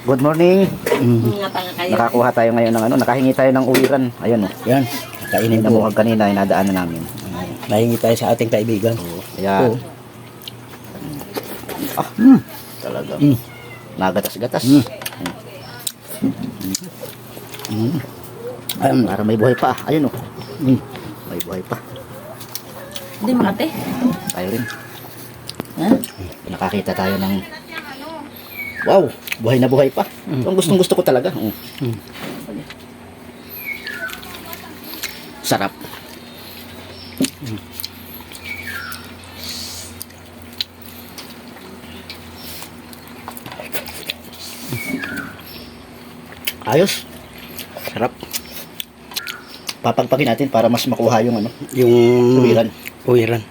Good morning. Nga tanga kayo. Nakakuha tayo ngayon ng ano, nakahingi tayo ng uwiran. Ayun oh. Yan. Kainin mo. Namuhag kanina, inadaanan namin. Nahingi tayo sa ating kaibigan. Kaya, Oo. talaga. Mm. Nagatas-gatas. Para may buhay pa. Ayun oh. May buhay pa. Hindi makate. Tayo rin. Ha? Nakakita tayo ng wow, buhay na buhay pa. Ang gustong gusto ko talaga. Sarap. Ayos. Sarap. Papagpagin natin para mas makuha yung ano, Yung uwiran. uwiran.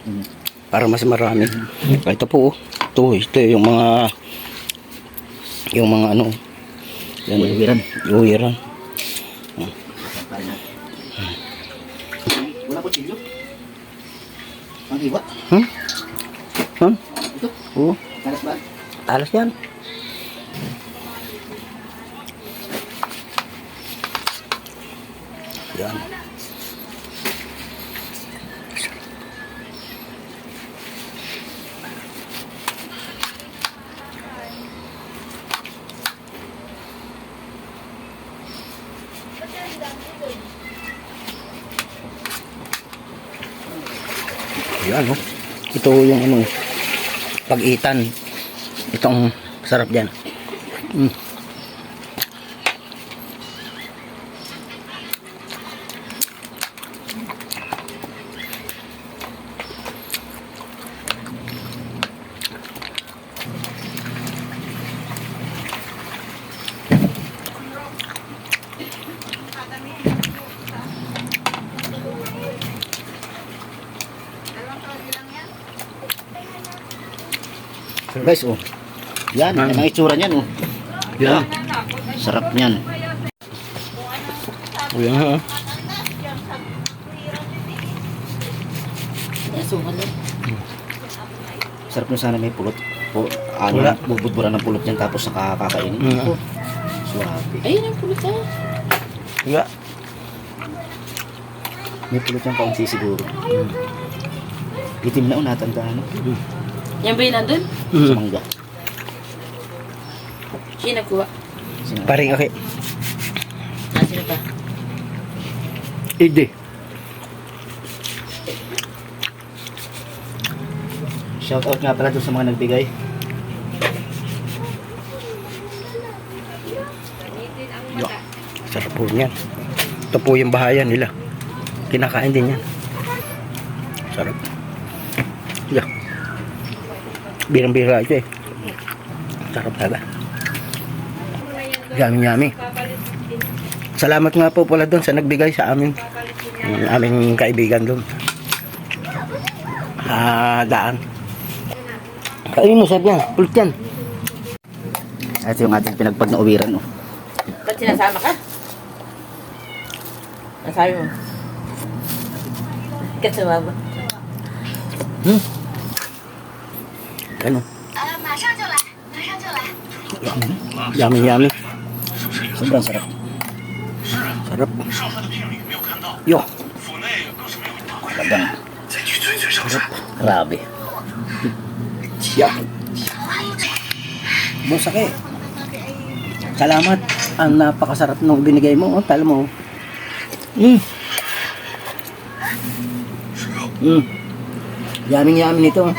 Para mas marami. Ito po. Ito yung mga ano. Yan, Uwiran. uwiran. Wala ko chilyo. Ang iwa. Ito. Oo. Talas ba? Talas yan. Yan. Yan, oh. Ito yung ano, pag-itan. Itong sarap dyan. Guys, oh. Yan, yan ang itsura niyan, oh. Yan. Sarap niyan. Yan, ha. Suman din. Sarap na sana may pulot. Wala. Bubudburan ng pulot niyan tapos nakakainin. Oh, suwabe. Ayun ang pulot ah. Yeah. May pulot yung kaunti siguro. Itim na, natandaan, no? Yan ba yun nandun? Sa mangga. Sino nagkuha? Sino? Paring okay. Sino pa? Ide. Shout out nga pala doon sa mga nagbigay. Sarap po niyan. Ito po yung bahayan nila. Kinakain din yan. Sarap. Yeah. Birang-bira ito eh. Sarap talaga. Yummy. Salamat nga po pala doon sa nagbigay sa amin. Yung aming kaibigan doon. Daan. Kainin mo, sarap yan. Pulot yan. Ito yung ating pinagpag na uwiran, oh. Ba't sinasama ka? Nasabi mo. Kasama ba? Ano? Yummy. Sobrang sarap. Sarap. Yo. Talagang. Sarap. Grabe. Yeah. Busake. Salamat. Ang napakasarap nung binigay mo. Oh, talo mo. Yummy nito.